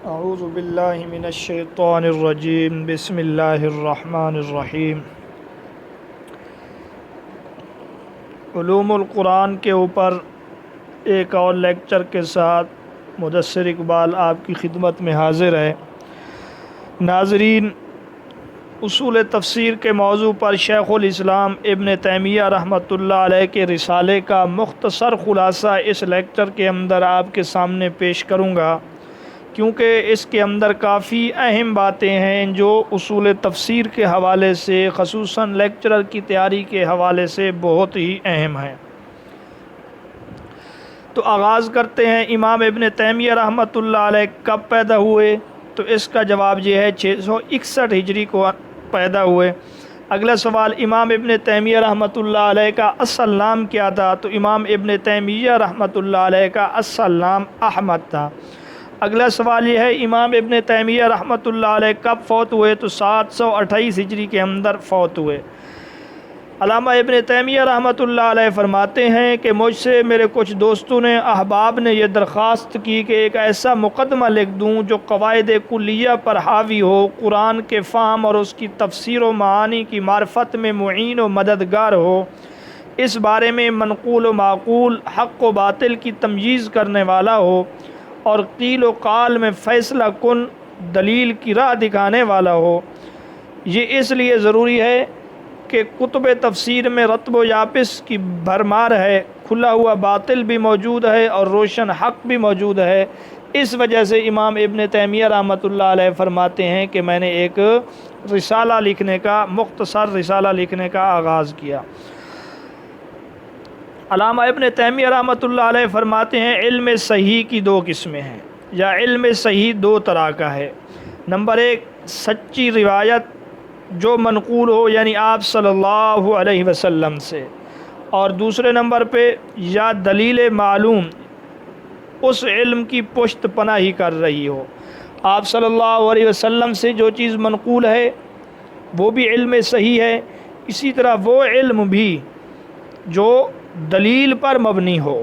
اعوذ باللہ من الشیطان الرجیم بسم اللہ الرحمن الرحیم۔ علوم القرآن کے اوپر ایک اور لیکچر کے ساتھ مدثر اقبال آپ کی خدمت میں حاضر ہے۔ ناظرین، اصول تفسیر کے موضوع پر شیخ الاسلام ابن تیمیہ رحمۃ اللہ علیہ کے رسالے کا مختصر خلاصہ اس لیکچر کے اندر آپ کے سامنے پیش کروں گا، کیونکہ اس کے اندر کافی اہم باتیں ہیں جو اصول تفسیر کے حوالے سے، خصوصاً لیکچرر کی تیاری کے حوالے سے بہت ہی اہم ہیں۔ تو آغاز کرتے ہیں، امام ابن تیمیہ رحمۃ اللہ علیہ کب پیدا ہوئے؟ تو اس کا جواب یہ ہے 661 ہجری کو پیدا ہوئے۔ اگلا سوال، امام ابن تیمیہ رحمۃ اللہ علیہ کا اصل نام کیا تھا؟ تو امام ابن تیمیہ رحمۃ اللہ علیہ کا اصل نام احمد تھا۔ اگلا سوال یہ ہے، امام ابن تیمیہ رحمۃ اللہ علیہ کب فوت ہوئے؟ تو 728 ہجری کے اندر فوت ہوئے۔ علامہ ابن تیمیہ رحمۃ اللہ علیہ فرماتے ہیں کہ مجھ سے میرے کچھ دوستوں نے، احباب نے یہ درخواست کی کہ ایک ایسا مقدمہ لکھ دوں جو قواعد کلیہ پر حاوی ہو، قرآن کے فہم اور اس کی تفسیر و معانی کی معرفت میں معین و مددگار ہو، اس بارے میں منقول و معقول، حق و باطل کی تمییز کرنے والا ہو، اور قیل و قال میں فیصلہ کن، دلیل کی راہ دکھانے والا ہو۔ یہ اس لیے ضروری ہے کہ کتب تفسیر میں رطب و یابس کی بھرمار ہے، کھلا ہوا باطل بھی موجود ہے اور روشن حق بھی موجود ہے۔ اس وجہ سے امام ابن تیمیہ رحمۃ اللہ علیہ فرماتے ہیں کہ میں نے ایک رسالہ لکھنے کا، مختصر رسالہ لکھنے کا آغاز کیا۔ علامہ ابن تیمیہ رحمۃ اللہ علیہ فرماتے ہیں، علم صحیح کی دو قسمیں ہیں، یا علم صحیح دو طرح کا ہے۔ نمبر ایک، سچی روایت جو منقول ہو، یعنی آپ صلی اللہ علیہ وسلم سے، اور دوسرے نمبر پہ یا دلیل معلوم اس علم کی پشت پناہی کر رہی ہو۔ آپ صلی اللہ علیہ وسلم سے جو چیز منقول ہے وہ بھی علم صحیح ہے، اسی طرح وہ علم بھی جو دلیل پر مبنی ہو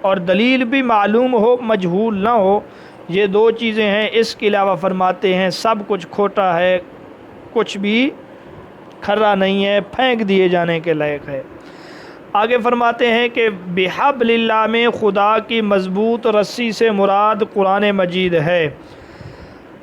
اور دلیل بھی معلوم ہو، مجہول نہ ہو۔ یہ دو چیزیں ہیں۔ اس کے علاوہ فرماتے ہیں سب کچھ کھوٹا ہے، کچھ بھی کھرا نہیں ہے، پھینک دیے جانے کے لائق ہے۔ آگے فرماتے ہیں کہ بحبل اللہ میں خدا کی مضبوط رسی سے مراد قرآن مجید ہے،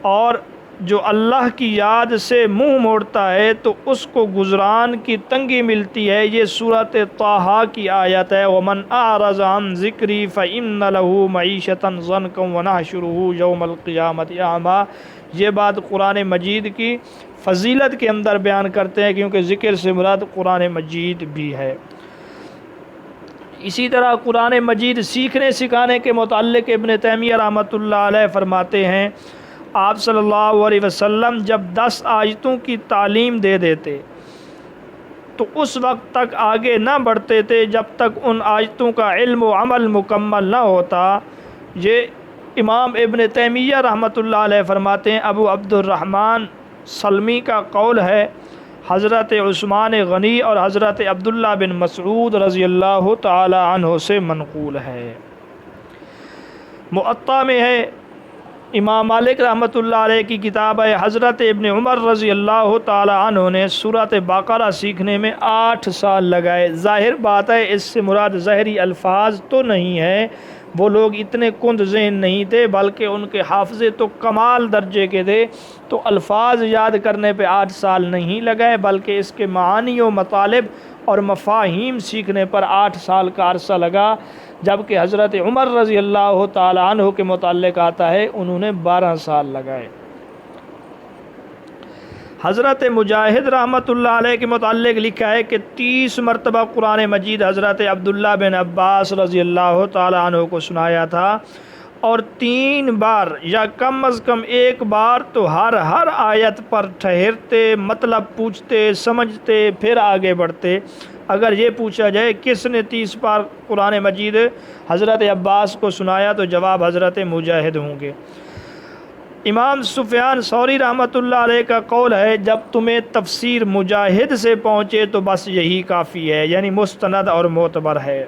اور جو اللہ کی یاد سے منہ موڑتا ہے تو اس کو گزران کی تنگی ملتی ہے۔ یہ سورۃ طٰہٰ کی آیت ہے، وَمَنْ أَعْرَضَ عَنْ ذِكْرِي فَإِنَّ لَهُ مَعِيشَةً ضَنْكًا وَنَحْشُرُهُ يَوْمَ الْقِيَامَةِ أَعْمَىٰ۔ یہ بات قرآن مجید کی فضیلت کے اندر بیان کرتے ہیں، کیونکہ ذکر سے مراد قرآن مجید بھی ہے۔ اسی طرح قرآن مجید سیکھنے سکھانے کے متعلق ابن تیمیہ رحمۃ اللہ علیہ فرماتے ہیں، آپ صلی اللہ علیہ وسلم جب 10 آیتوں کی تعلیم دے دیتے تو اس وقت تک آگے نہ بڑھتے تھے جب تک ان آیتوں کا علم و عمل مکمل نہ ہوتا۔ یہ امام ابن تیمیہ رحمۃ اللہ علیہ فرماتے ہیں، ابو عبد الرحمن سلمی کا قول ہے، حضرت عثمان غنی اور حضرت عبداللہ بن مسعود رضی اللہ تعالی عنہ سے منقول ہے۔ موطا میں ہے، امام مالک رحمۃ اللہ علیہ کی کتاب ہے، حضرت ابن عمر رضی اللہ تعالی عنہ نے سورۃ بقرہ سیکھنے میں 8 سال لگائے۔ ظاہر بات ہے اس سے مراد ظاہری الفاظ تو نہیں ہے، وہ لوگ اتنے کند ذہن نہیں تھے، بلکہ ان کے حافظے تو کمال درجے کے تھے، تو الفاظ یاد کرنے پہ 8 سال نہیں لگائے، بلکہ اس کے معانی و مطالب اور مفاہیم سیکھنے پر 8 سال کا عرصہ لگا۔ جبکہ حضرت عمر رضی اللہ تعالی عنہ کے متعلق آتا ہے انہوں نے 12 سال لگائے۔ حضرت مجاہد رحمۃ اللہ علیہ کے متعلق لکھا ہے کہ 30 مرتبہ قرآن مجید حضرت عبداللہ بن عباس رضی اللہ تعالی عنہ کو سنایا تھا، اور 3 بار یا کم از کم 1 بار تو ہر آیت پر ٹھہرتے، مطلب پوچھتے، سمجھتے، پھر آگے بڑھتے۔ اگر یہ پوچھا جائے کس نے 30 بار قرآن مجید حضرت عباس کو سنایا تو جواب حضرت مجاہد ہوں گے۔ امام سفیان ثوری رحمۃ اللہ علیہ کا قول ہے، جب تمہیں تفسیر مجاہد سے پہنچے تو بس یہی کافی ہے، یعنی مستند اور معتبر ہے۔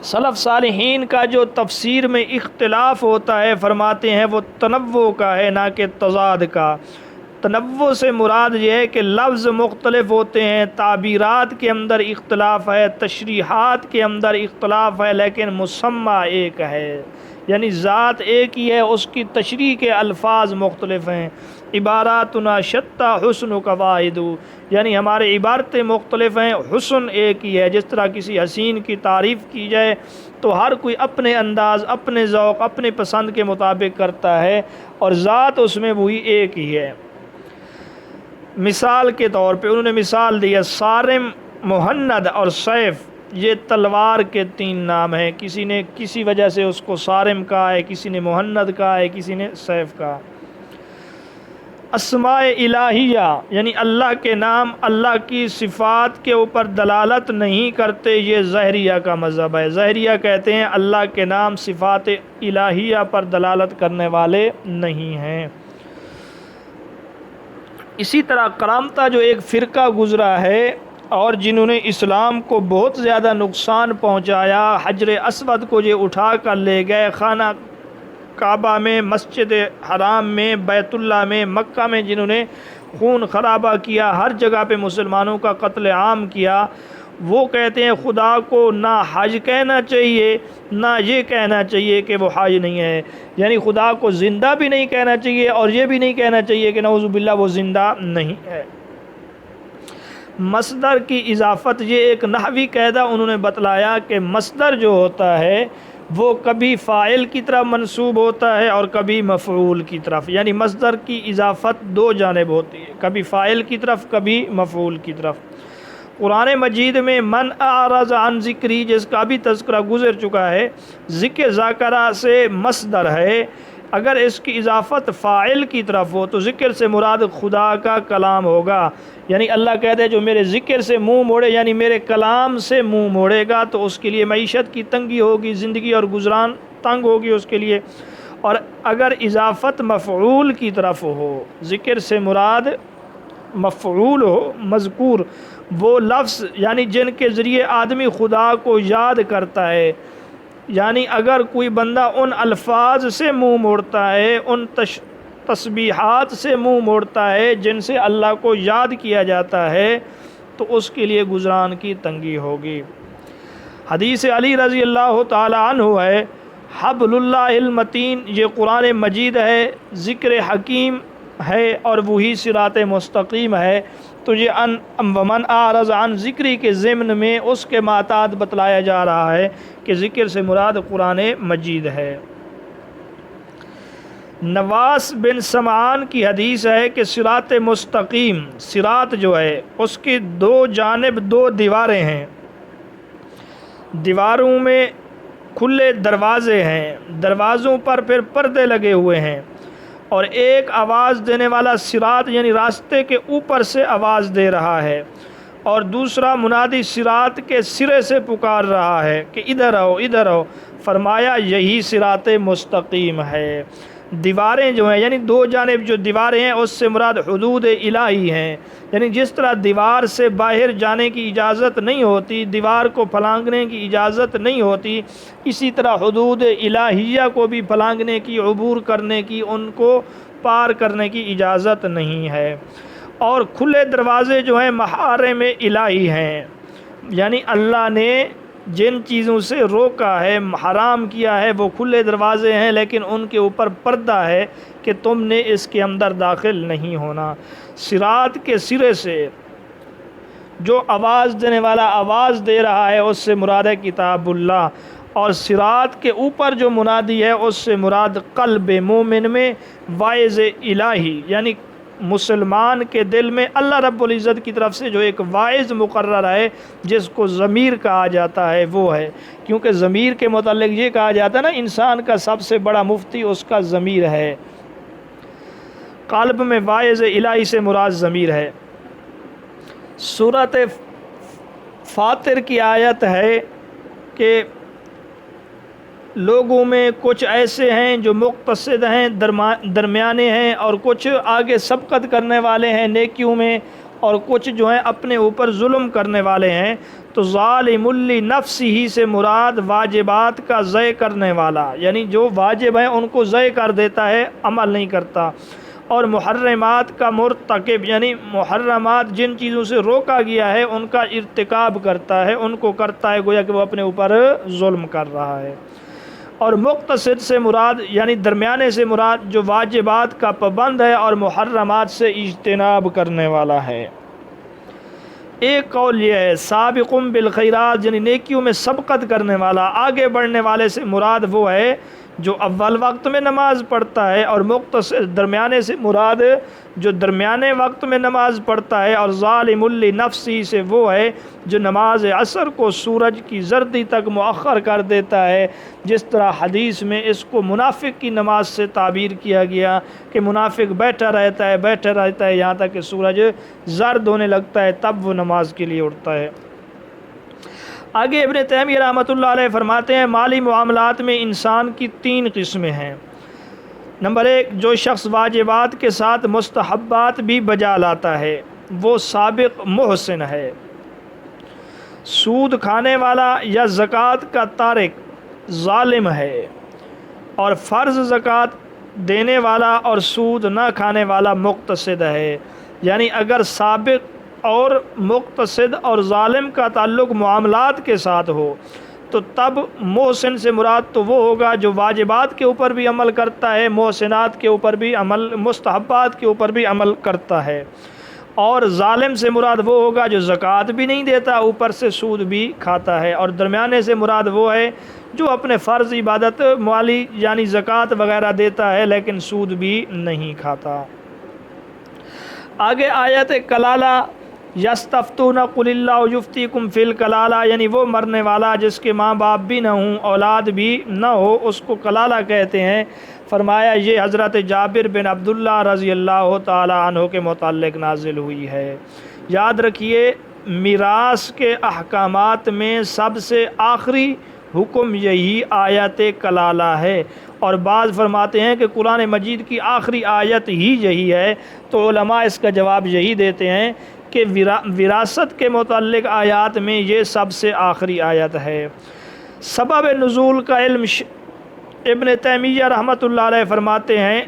سلف صالحین کا جو تفسیر میں اختلاف ہوتا ہے فرماتے ہیں وہ تنوع کا ہے نہ کہ تضاد کا۔ تنوع سے مراد یہ ہے کہ لفظ مختلف ہوتے ہیں، تعبیرات کے اندر اختلاف ہے، تشریحات کے اندر اختلاف ہے، لیکن مسمى ایک ہے، یعنی ذات ایک ہی ہے، اس کی تشریح کے الفاظ مختلف ہیں۔ عباراتنا شتیٰ حسن قواعد، یعنی ہمارے عبارتیں مختلف ہیں، حسن ایک ہی ہے۔ جس طرح کسی حسین کی تعریف کی جائے تو ہر کوئی اپنے انداز، اپنے ذوق، اپنے پسند کے مطابق کرتا ہے، اور ذات اس میں وہی ایک ہی ہے۔ مثال کے طور پہ انہوں نے مثال دی ہے، صارم، مہند اور سیف، یہ تلوار کے 3 نام ہیں۔ کسی نے کسی وجہ سے اس کو صارم کہا ہے، کسی نے مہند کہا ہے، کسی نے سیف کہا۔ اسماء الہیہ یعنی اللہ کے نام اللہ کی صفات کے اوپر دلالت نہیں کرتے، یہ ظاہریہ کا مذہب ہے۔ ظاہریہ کہتے ہیں اللہ کے نام صفات الہیہ پر دلالت کرنے والے نہیں ہیں۔ اسی طرح کرامتہ جو ایک فرقہ گزرا ہے اور جنہوں نے اسلام کو بہت زیادہ نقصان پہنچایا، حجر اسود کو جو اٹھا کر لے گئے، خانہ کعبہ میں، مسجد حرام میں، بیت اللہ میں، مکہ میں جنہوں نے خون خرابہ کیا، ہر جگہ پہ مسلمانوں کا قتل عام کیا، وہ کہتے ہیں خدا کو نہ حج کہنا چاہیے نہ یہ کہنا چاہیے کہ وہ حج نہیں ہے، یعنی خدا کو زندہ بھی نہیں کہنا چاہیے اور یہ بھی نہیں کہنا چاہیے کہ نعوذ باللہ وہ زندہ نہیں ہے۔ مصدر کی اضافت، یہ ایک نحوی قاعدہ انہوں نے بتلایا کہ مصدر جو ہوتا ہے وہ کبھی فاعل کی طرف منسوب ہوتا ہے اور کبھی مفعول کی طرف، یعنی مصدر کی اضافت 2 جانب ہوتی ہے، کبھی فاعل کی طرف کبھی مفعول کی طرف۔ قرآن مجید میں من اعرض عن ذکری، جس کا بھی تذکرہ گزر چکا ہے، ذکر ذاکرہ سے مصدر ہے، اگر اس کی اضافت فاعل کی طرف ہو تو ذکر سے مراد خدا کا کلام ہوگا، یعنی اللہ کہتے ہیں جو میرے ذکر سے منہ موڑے، یعنی میرے کلام سے منہ موڑے گا تو اس کے لیے معیشت کی تنگی ہوگی، زندگی اور گزران تنگ ہوگی اس کے لیے۔ اور اگر اضافت مفعول کی طرف ہو، ذکر سے مراد مفعول ہو، مذکور وہ لفظ یعنی جن کے ذریعے آدمی خدا کو یاد کرتا ہے، یعنی اگر کوئی بندہ ان الفاظ سے منہ موڑتا ہے، ان تسبیحات سے منہ موڑتا ہے جن سے اللہ کو یاد کیا جاتا ہے، تو اس کے لیے گزران کی تنگی ہوگی۔ حدیث علی رضی اللہ تعالی عنہ ہے، حبل اللہ المتین، یہ قرآن مجید ہے، ذکر حکیم ہے اور وہی صراط مستقیم ہے۔ تو یہ ومن اعرض عن ذکری کے ضمن میں اس کے معتاد بتلایا جا رہا ہے کہ ذکر سے مراد قرآن مجید ہے۔ نواس بن سمعان کی حدیث ہے کہ صراط مستقیم، صراط جو ہے اس کی 2 جانب 2 دیواریں ہیں، دیواروں میں کھلے دروازے ہیں، دروازوں پر پھر پردے لگے ہوئے ہیں، اور ایک آواز دینے والا صراط یعنی راستے کے اوپر سے آواز دے رہا ہے، اور دوسرا منادی صراط کے سرے سے پکار رہا ہے کہ ادھر آؤ ادھر آؤ، فرمایا یہی صراط مستقیم ہے۔ دیواریں جو ہیں یعنی 2 جانب جو دیواریں ہیں اس سے مراد حدود الہی ہیں، یعنی جس طرح دیوار سے باہر جانے کی اجازت نہیں ہوتی، دیوار کو پھلانگنے کی اجازت نہیں ہوتی، اسی طرح حدود الہیہ کو بھی پھلانگنے کی، عبور کرنے کی، ان کو پار کرنے کی اجازت نہیں ہے۔ اور کھلے دروازے جو ہیں محارم الہی ہیں، یعنی اللہ نے جن چیزوں سے روکا ہے، حرام کیا ہے، وہ کھلے دروازے ہیں، لیکن ان کے اوپر پردہ ہے کہ تم نے اس کے اندر داخل نہیں ہونا۔ صراط کے سرے سے جو آواز دینے والا آواز دے رہا ہے اس سے مراد ہے کتاب اللہ، اور صراط کے اوپر جو منادی ہے اس سے مراد قلب مومن میں واعظ الہی، یعنی مسلمان کے دل میں اللہ رب العزت کی طرف سے جو ایک واعظ مقرر ہے جس کو ضمیر کہا جاتا ہے وہ ہے، کیونکہ ضمیر کے متعلق یہ کہا جاتا ہے نا انسان کا سب سے بڑا مفتی اس کا ضمیر ہے، قلب میں واعظ الہی سے مراد ضمیر ہے۔ سورۃ فاطر کی آیت ہے کہ لوگوں میں کچھ ایسے ہیں جو مقتصد ہیں، درمیانے ہیں، اور کچھ آگے سبقت کرنے والے ہیں نیکیوں میں، اور کچھ جو ہیں اپنے اوپر ظلم کرنے والے ہیں۔ تو ظالم لنفسہ سے مراد واجبات کا ضائع کرنے والا، یعنی جو واجب ہیں ان کو ضائع کر دیتا ہے، عمل نہیں کرتا۔ اور محرمات کا مرتکب، یعنی محرمات جن چیزوں سے روکا گیا ہے ان کا ارتکاب کرتا ہے، ان کو کرتا ہے، گویا کہ وہ اپنے اوپر ظلم کر رہا ہے۔ اور مقتصد سے مراد یعنی درمیانے سے مراد جو واجبات کا پابند ہے اور محرمات سے اجتناب کرنے والا ہے۔ ایک قول یہ ہے سابقم بالخیرات، یعنی نیکیوں میں سبقت کرنے والا، آگے بڑھنے والے سے مراد وہ ہے جو اول وقت میں نماز پڑھتا ہے، اور مقتصد درمیانے سے مراد جو درمیانے وقت میں نماز پڑھتا ہے، اور ظالم لنفسہ سے وہ ہے جو نماز عصر کو سورج کی زردی تک مؤخر کر دیتا ہے، جس طرح حدیث میں اس کو منافق کی نماز سے تعبیر کیا گیا کہ منافق بیٹھا رہتا ہے یہاں تک کہ سورج زرد ہونے لگتا ہے، تب وہ نماز کے لیے اٹھتا ہے۔ آگے ابن تیمیہ رحمۃ اللہ علیہ فرماتے ہیں مالی معاملات میں انسان کی 3 قسمیں ہیں۔ نمبر 1، جو شخص واجبات کے ساتھ مستحبات بھی بجا لاتا ہے وہ سابق محسن ہے۔ سود کھانے والا یا زکوٰۃ کا تارک ظالم ہے، اور فرض زکوٰۃ دینے والا اور سود نہ کھانے والا مقتصد ہے۔ یعنی اگر سابق اور مقتصد اور ظالم کا تعلق معاملات کے ساتھ ہو تو تب محسن سے مراد تو وہ ہوگا جو واجبات کے اوپر بھی عمل کرتا ہے، محسنات کے اوپر بھی عمل، مستحبات کے اوپر بھی عمل کرتا ہے، اور ظالم سے مراد وہ ہوگا جو زکوٰۃ بھی نہیں دیتا، اوپر سے سود بھی کھاتا ہے، اور درمیانے سے مراد وہ ہے جو اپنے فرض عبادت مالی یعنی زکوٰۃ وغیرہ دیتا ہے لیکن سود بھی نہیں کھاتا۔ آگے آیت کلالہ یستفتون قل اللہ یفتیکم فی الکلالہ، یعنی وہ مرنے والا جس کے ماں باپ بھی نہ ہوں، اولاد بھی نہ ہو، اس کو کلالہ کہتے ہیں۔ فرمایا یہ حضرت جابر بن عبداللہ رضی اللہ تعالی عنہ کے متعلق نازل ہوئی ہے۔ یاد رکھیے میراث کے احکامات میں سب سے آخری حکم یہی آیت کلالہ ہے، اور بعض فرماتے ہیں کہ قرآن مجید کی آخری آیت ہی یہی ہے، تو علماء اس کا جواب یہی دیتے ہیں کہ وراثت کے متعلق آیات میں یہ سب سے آخری آیت ہے۔ سبب نزول کا علم ابن تیمیہ رحمۃ اللہ علیہ فرماتے ہیں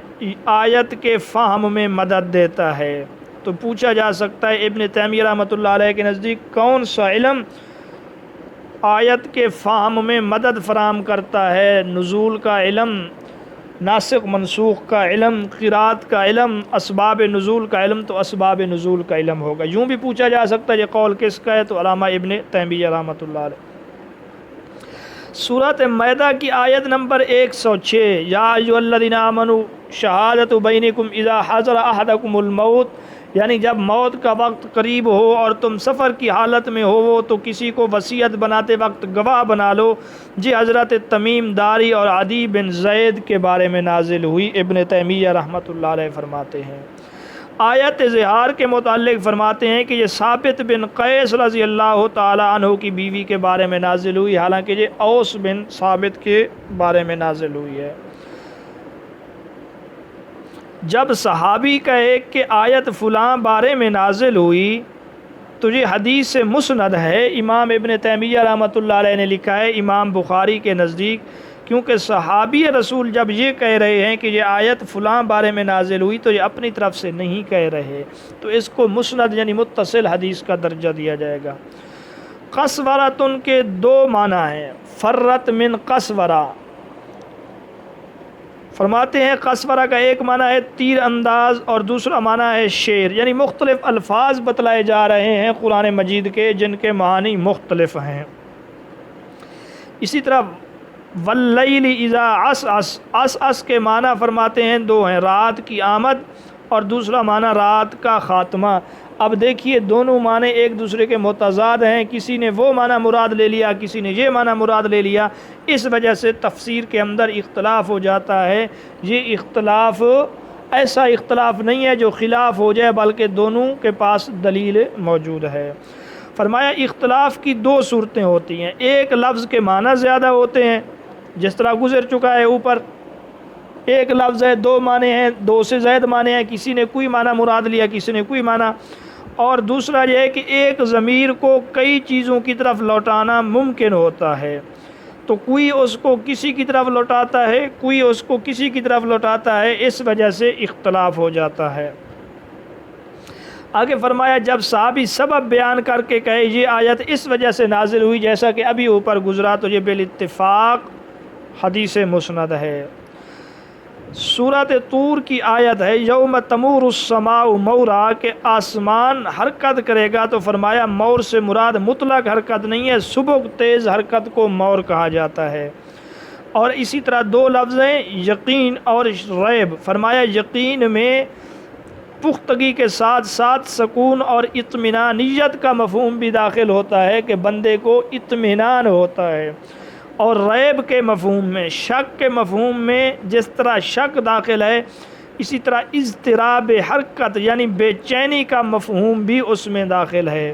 آیت کے فہم میں مدد دیتا ہے۔ تو پوچھا جا سکتا ہے ابن تیمیہ رحمۃ اللہ علیہ کے نزدیک کون سا علم آیت کے فہم میں مدد فراہم کرتا ہے؟ نزول کا علم، ناسخ منسوخ کا علم، قرات کا علم، اسباب نزول کا علم، تو اسباب نزول کا علم ہوگا۔ یوں بھی پوچھا جا سکتا ہے یہ قول کس کا ہے، تو علامہ ابن تیمیہ رحمۃ اللہ علیہ۔ سورۃ مائدہ کی آیت نمبر 106 یا ایھا الذین آمنوا شہادۃ بینکم اذا حضر احدکم الموت، یعنی جب موت کا وقت قریب ہو اور تم سفر کی حالت میں ہو تو کسی کو وصیت بناتے وقت گواہ بنا لو۔ جی حضرت تمیم داری اور عدی بن زید کے بارے میں نازل ہوئی، ابن تیمیہ رحمۃ اللہ علیہ فرماتے ہیں۔ آیت زہار کے متعلق فرماتے ہیں کہ یہ ثابت بن قیس رضی اللہ تعالی عنہ کی بیوی کے بارے میں نازل ہوئی، حالانکہ یہ اوس بن ثابت کے بارے میں نازل ہوئی ہے۔ جب صحابی کہے کہ آیت فلاں بارے میں نازل ہوئی تو یہ حدیث سے مسند ہے۔ امام ابن تیمیہ رحمۃ اللہ علیہ نے لکھا ہے امام بخاری کے نزدیک، کیونکہ صحابی رسول جب یہ کہہ رہے ہیں کہ یہ آیت فلاں بارے میں نازل ہوئی تو یہ اپنی طرف سے نہیں کہہ رہے، تو اس کو مسند یعنی متصل حدیث کا درجہ دیا جائے گا۔ قسورۃن کے 2 معنی ہیں، فرت من قسورہ، فرماتے ہیں قسورہ کا ایک معنی ہے تیر انداز اور دوسرا معنی ہے شیر، یعنی مختلف الفاظ بتلائے جا رہے ہیں قرآن مجید کے جن کے معنی مختلف ہیں۔ اسی طرح واللیل اذا عسعس، عسعس کے معنی فرماتے ہیں 2 ہیں، رات کی آمد اور دوسرا معنی رات کا خاتمہ۔ اب دیکھیے دونوں معنی ایک دوسرے کے متضاد ہیں، کسی نے وہ معنی مراد لے لیا، کسی نے یہ معنی مراد لے لیا، اس وجہ سے تفسیر کے اندر اختلاف ہو جاتا ہے۔ یہ اختلاف ایسا اختلاف نہیں ہے جو خلاف ہو جائے، بلکہ دونوں کے پاس دلیل موجود ہے۔ فرمایا اختلاف کی 2 صورتیں ہوتی ہیں، ایک لفظ کے معنی زیادہ ہوتے ہیں جس طرح گزر چکا ہے اوپر، ایک لفظ ہے 2 معنی ہیں، 2 سے زائد معنی ہیں، کسی نے کوئی معنی مراد لیا کسی نے کوئی معنی، اور دوسرا یہ ہے کہ ایک ضمیر کو کئی چیزوں کی طرف لوٹانا ممکن ہوتا ہے، تو کوئی اس کو کسی کی طرف لوٹاتا ہے، کوئی اس کو کسی کی طرف لوٹاتا ہے، اس وجہ سے اختلاف ہو جاتا ہے۔ آگے فرمایا جب صحابی سبب بیان کر کے کہے یہ آیت اس وجہ سے نازل ہوئی جیسا کہ ابھی اوپر گزرا، تو یہ بالاتفاق حدیث مسند ہے۔ سورۃ طور کی آیت ہے یوم تمور السماء مورا، کہ آسمان حرکت کرے گا، تو فرمایا مور سے مراد مطلق حرکت نہیں ہے، سبک تیز حرکت کو مور کہا جاتا ہے۔ اور اسی طرح دو لفظ ہیں یقین اور ریب، فرمایا یقین میں پختگی کے ساتھ ساتھ سکون اور اطمینانیت کا مفہوم بھی داخل ہوتا ہے کہ بندے کو اطمینان ہوتا ہے، اور ریب کے مفہوم میں، شک کے مفہوم میں جس طرح شک داخل ہے، اسی طرح اضطراب حرکت یعنی بے چینی کا مفہوم بھی اس میں داخل ہے۔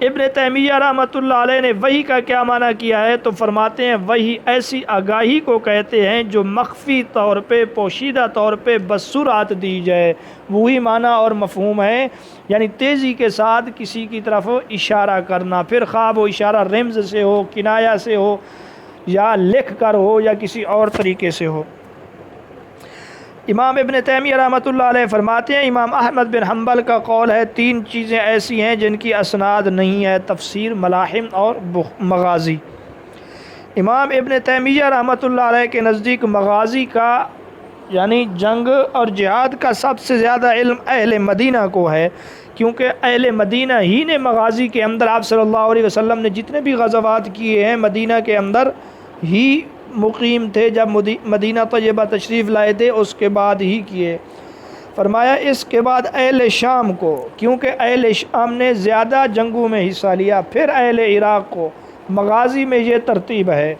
ابن تیمیہ رحمۃ اللہ علیہ نے وحی کا کیا معنی کیا ہے، تو فرماتے ہیں وحی ایسی آگاہی کو کہتے ہیں جو مخفی طور پہ، پوشیدہ طور پہ بسرعت دی جائے، وہی معنی اور مفہوم ہے، یعنی تیزی کے ساتھ کسی کی طرف اشارہ کرنا، پھر خواہ وہ اشارہ رمز سے ہو، کنایہ سے ہو، یا لکھ کر ہو، یا کسی اور طریقے سے ہو۔ امام ابن تیمیہ رحمۃ اللہ علیہ فرماتے ہیں امام احمد بن حنبل کا قول ہے تین چیزیں ایسی ہیں جن کی اسناد نہیں ہے، تفسیر، ملاحم اور مغازی۔ امام ابن تیمیہ رحمۃ اللہ علیہ کے نزدیک مغازی کا یعنی جنگ اور جہاد کا سب سے زیادہ علم اہل مدینہ کو ہے، کیونکہ اہل مدینہ ہی نے مغازی کے اندر آپ صلی اللہ علیہ وسلم نے جتنے بھی غزوات کیے ہیں مدینہ کے اندر ہی مقیم تھے، جب مدینہ طیبہ تشریف لائے تھے اس کے بعد ہی کیے۔ فرمایا اس کے بعد اہل شام کو، کیونکہ اہل شام نے زیادہ جنگوں میں حصہ لیا، پھر اہل عراق کو، مغازی میں یہ ترتیب ہے۔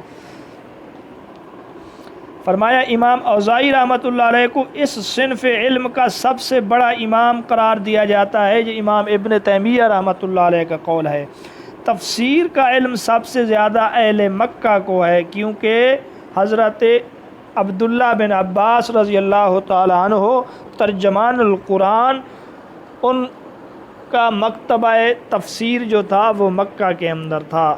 فرمایا امام اوزاعی رحمۃ اللہ علیہ کو اس صنف علم کا سب سے بڑا امام قرار دیا جاتا ہے، یہ امام ابن تیمیہ رحمۃ اللہ علیہ کا قول ہے۔ تفسیر کا علم سب سے زیادہ اہل مکہ کو ہے، کیونکہ حضرت عبداللہ بن عباس رضی اللہ تعالی عنہ ترجمان القرآن، ان کا مکتبہ تفسیر جو تھا وہ مکہ کے اندر تھا۔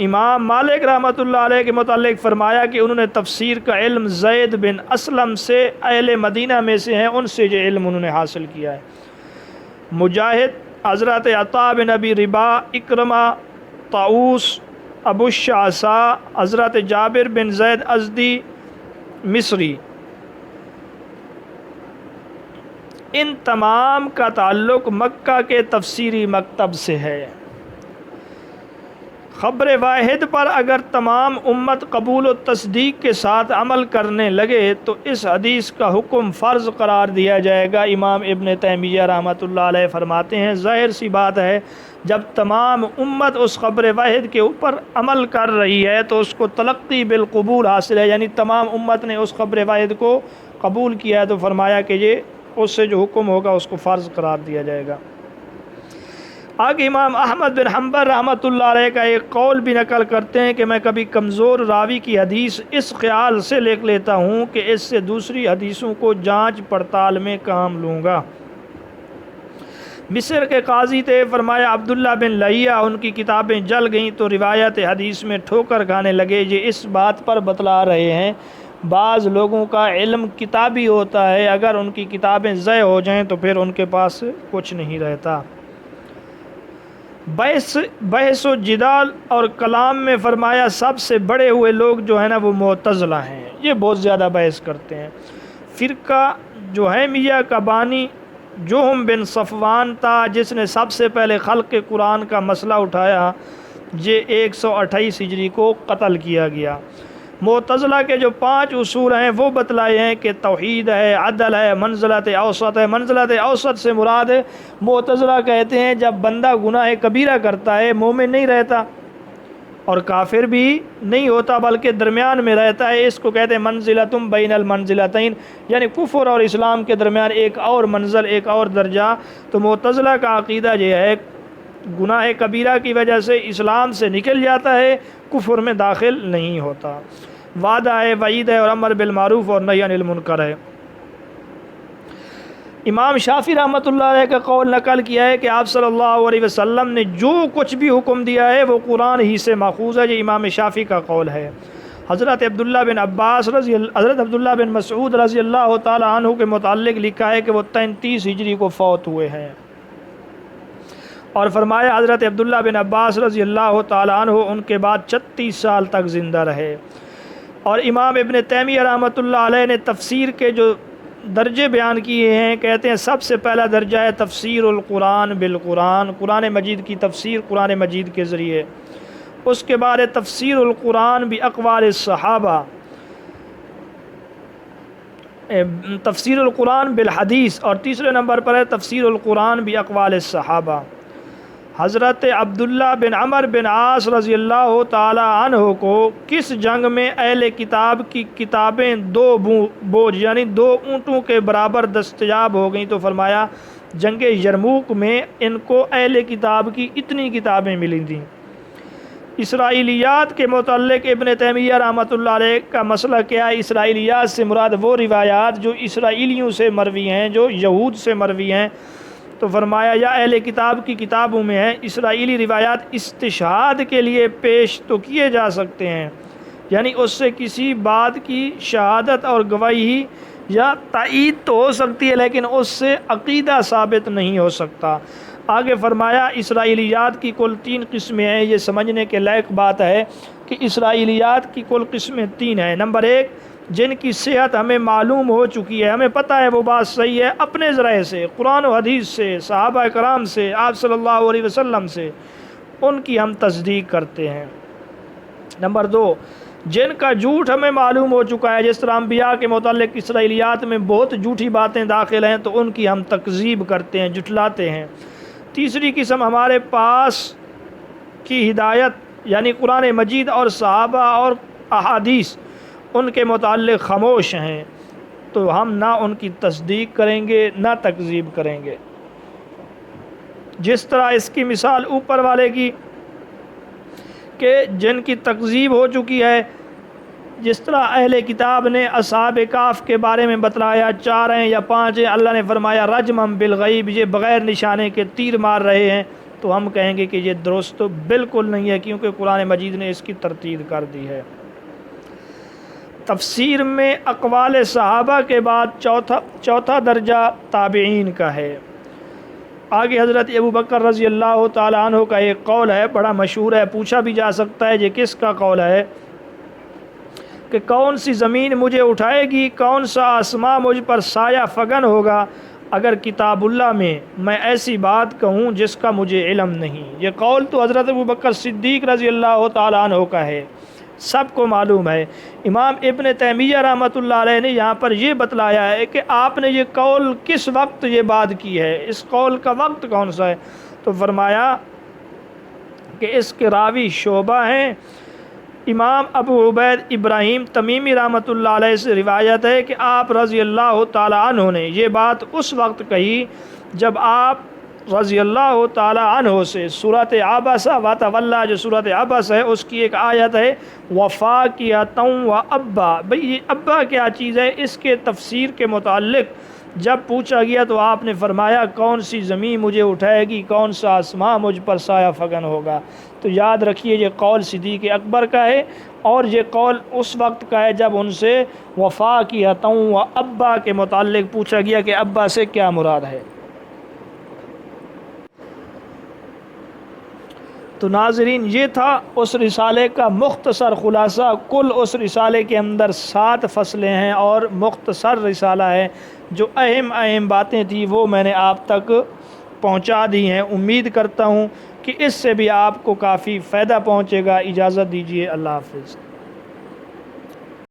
امام مالک رحمۃ اللہ علیہ کے متعلق فرمایا کہ انہوں نے تفسیر کا علم زید بن اسلم سے، اہل مدینہ میں سے ہیں، ان سے یہ علم انہوں نے حاصل کیا ہے۔ مجاہد، حضرت عطا بن ابی رباح، اکرمہ، طاؤوس، ابو الشعثاء، حضرت جابر بن زید ازدی مصری، ان تمام کا تعلق مکہ کے تفسیری مکتب سے ہے۔ خبر واحد پر اگر تمام امت قبول و تصدیق کے ساتھ عمل کرنے لگے تو اس حدیث کا حکم فرض قرار دیا جائے گا۔ امام ابن تیمیہ رحمۃ اللہ علیہ فرماتے ہیں ظاہر سی بات ہے جب تمام امت اس خبر واحد کے اوپر عمل کر رہی ہے تو اس کو تلقی بالقبول حاصل ہے، یعنی تمام امت نے اس خبر واحد کو قبول کیا ہے، تو فرمایا کہ یہ اس سے جو حکم ہوگا اس کو فرض قرار دیا جائے گا۔ آگے امام احمد بن حنبل رحمۃ اللہ علیہ کا ایک قول بھی نقل کرتے ہیں کہ میں کبھی کمزور راوی کی حدیث اس خیال سے لکھ لیتا ہوں کہ اس سے دوسری حدیثوں کو جانچ پڑتال میں کام لوں گا۔ مصر کے قاضی تھے، فرمایا عبداللہ بن لہیہ، ان کی کتابیں جل گئیں تو روایت حدیث میں ٹھوکر کھانے لگے۔ یہ اس بات پر بتلا رہے ہیں بعض لوگوں کا علم کتابی ہوتا ہے، اگر ان کی کتابیں ضائع ہو جائیں تو پھر ان کے پاس کچھ نہیں رہتا۔ بحث و جدال اور کلام میں فرمایا سب سے بڑے ہوئے لوگ جو ہیں نا وہ معتزلہ ہیں، یہ بہت زیادہ بحث کرتے ہیں۔ فرقہ جہمیہ کا بانی جہم بن صفوان تھا، جس نے سب سے پہلے خلق قرآن کا مسئلہ اٹھایا، یہ 128 ہجری کو قتل کیا گیا۔ معتزلہ کے جو 5 اصول ہیں وہ بتلائے ہیں کہ توحید ہے، عدل ہے، منزلت اوسط ہے۔ منزلت اوسط سے مراد ہے، معتزلہ کہتے ہیں جب بندہ گناہ کبیرہ کرتا ہے مومن نہیں رہتا اور کافر بھی نہیں ہوتا بلکہ درمیان میں رہتا ہے، اس کو کہتے ہیں منزلتم بین المنزلتین، یعنی کفر اور اسلام کے درمیان ایک اور منزل، ایک اور درجہ۔ تو معتزلہ کا عقیدہ یہ ہے گناہ کبیرہ کی وجہ سے اسلام سے نکل جاتا ہے، کفر میں داخل نہیں ہوتا۔ وعدہ ہے، وعید ہے اور امر بالمعروف اور نہی عن المنکر ہے۔ امام شافعی رحمۃ اللہ علیہ کا قول نقل کیا ہے کہ آپ صلی اللہ علیہ وسلم نے جو کچھ بھی حکم دیا ہے وہ قرآن ہی سے ماخوذ ہے، یہ امام شافعی کا قول ہے۔ حضرت عبداللہ بن مسعود رضی اللہ تعالیٰ عنہ کے متعلق لکھا ہے کہ وہ 33 ہجری کو فوت ہوئے ہیں، اور فرمایا حضرت عبداللہ بن عباس رضی اللہ تعالیٰ عنہ ان کے بعد 36 سال تک زندہ رہے۔ اور امام ابن تیمیہ رحمۃ اللہ علیہ نے تفسیر کے جو درجے بیان کیے ہیں، کہتے ہیں سب سے پہلا درجہ ہے تفسیر القرآن بالقرآن، قرآن مجید کی تفسیر قرآن مجید کے ذریعے۔ اس کے بعد ہے تفسیر القرآن باقوال الصحابہ، تفسیر القرآن بالحدیث، اور تیسرے نمبر پر ہے تفسیر القرآن باقوال الصحابہ۔ حضرت عبداللہ بن عمر بن عاص رضی اللہ تعالی عنہ کو کس جنگ میں اہل کتاب کی کتابیں 2 بوجھ یعنی 2 اونٹوں کے برابر دستیاب ہو گئیں؟ تو فرمایا جنگ یرموک میں ان کو اہل کتاب کی اتنی کتابیں ملی تھیں۔ اسرائیلیات کے متعلق ابن تیمیہ رحمۃ اللہ علیہ کا مسئلہ کیا ہے؟ اسرائیلیات سے مراد وہ روایات جو اسرائیلیوں سے مروی ہیں، جو یہود سے مروی ہیں۔ تو فرمایا یا اہل کتاب کی کتابوں میں ہیں، اسرائیلی روایات استشہاد کے لیے پیش تو کیے جا سکتے ہیں، یعنی اس سے کسی بات کی شہادت اور گواہی یا تائید تو ہو سکتی ہے، لیکن اس سے عقیدہ ثابت نہیں ہو سکتا۔ آگے فرمایا اسرائیلیات کی کل 3 قسمیں ہیں۔ یہ سمجھنے کے لائق بات ہے کہ اسرائیلیات کی کل قسمیں 3 ہیں۔ نمبر 1، جن کی صحت ہمیں معلوم ہو چکی ہے، ہمیں پتہ ہے وہ بات صحیح ہے اپنے ذرائع سے، قرآن و حدیث سے، صحابہ کرام سے، آپ صلی اللہ علیہ وسلم سے، ان کی ہم تصدیق کرتے ہیں۔ نمبر 2، جن کا جھوٹ ہمیں معلوم ہو چکا ہے، جس طرح انبیاء کے متعلق اسرائیلیات میں بہت جھوٹی باتیں داخل ہیں تو ان کی ہم تکذیب کرتے ہیں، جھٹلاتے ہیں۔ تیسری قسم، ہمارے پاس کی ہدایت یعنی قرآن مجید اور صحابہ اور احادیث ان کے متعلق خاموش ہیں، تو ہم نہ ان کی تصدیق کریں گے نہ تکذیب کریں گے۔ جس طرح اس کی مثال اوپر والے کی کہ جن کی تکذیب ہو چکی ہے، جس طرح اہل کتاب نے اصحاب کہف کے بارے میں بتلایا 4 ہیں یا 5 ہیں، اللہ نے فرمایا رجمًا بالغیب، یہ بغیر نشانے کے تیر مار رہے ہیں، تو ہم کہیں گے کہ یہ درست تو بالکل نہیں ہے، کیونکہ قرآن مجید نے اس کی ترتیب کر دی ہے۔ تفسیر میں اقوال صحابہ کے بعد چوتھا درجہ تابعین کا ہے۔ آگے حضرت ابوبکر رضی اللہ تعالیٰ عنہ کا ایک قول ہے، بڑا مشہور ہے، پوچھا بھی جا سکتا ہے یہ کس کا قول ہے کہ کون سی زمین مجھے اٹھائے گی، کون سا آسماں مجھ پر سایہ فگن ہوگا اگر کتاب اللہ میں ایسی بات کہوں جس کا مجھے علم نہیں۔ یہ قول تو حضرت ابوبکر صدیق رضی اللہ تعالیٰ عنہ کا ہے، سب کو معلوم ہے۔ امام ابن تیمیہ رحمۃ اللہ علیہ نے یہاں پر یہ بتلایا ہے کہ آپ نے یہ قول کس وقت یہ بات کی ہے، اس قول کا وقت کون سا ہے؟ تو فرمایا کہ اس کے راوی شعبہ ہیں۔ امام ابو عبید ابراہیم تمیمی رحمۃ اللہ علیہ سے روایت ہے کہ آپ رضی اللہ تعالیٰ عنہ نے یہ بات اس وقت کہی جب آپ رضی اللہ تعالیٰ عنہ سے سورۃ عبسہ وتولیٰ، جو سورۃ عبس ہے اس کی ایک آیت ہے وفاکہۃ وابا، بھئی یہ ابا کیا چیز ہے، اس کے تفسیر کے متعلق جب پوچھا گیا تو آپ نے فرمایا کون سی زمین مجھے اٹھائے گی، کون سا آسماں مجھ پر سایہ فگن ہوگا۔ تو یاد رکھیے یہ قول صدیق اکبر کا ہے، اور یہ قول اس وقت کا ہے جب ان سے وفاکہۃ وابا کے متعلق پوچھا گیا کہ ابا سے کیا مراد ہے۔ تو ناظرین یہ تھا اس رسالے کا مختصر خلاصہ۔ کل اس رسالے کے اندر 7 فصلیں ہیں اور مختصر رسالہ ہے، جو اہم باتیں تھیں وہ میں نے آپ تک پہنچا دی ہیں۔ امید کرتا ہوں کہ اس سے بھی آپ کو کافی فائدہ پہنچے گا۔ اجازت دیجیے، اللہ حافظ۔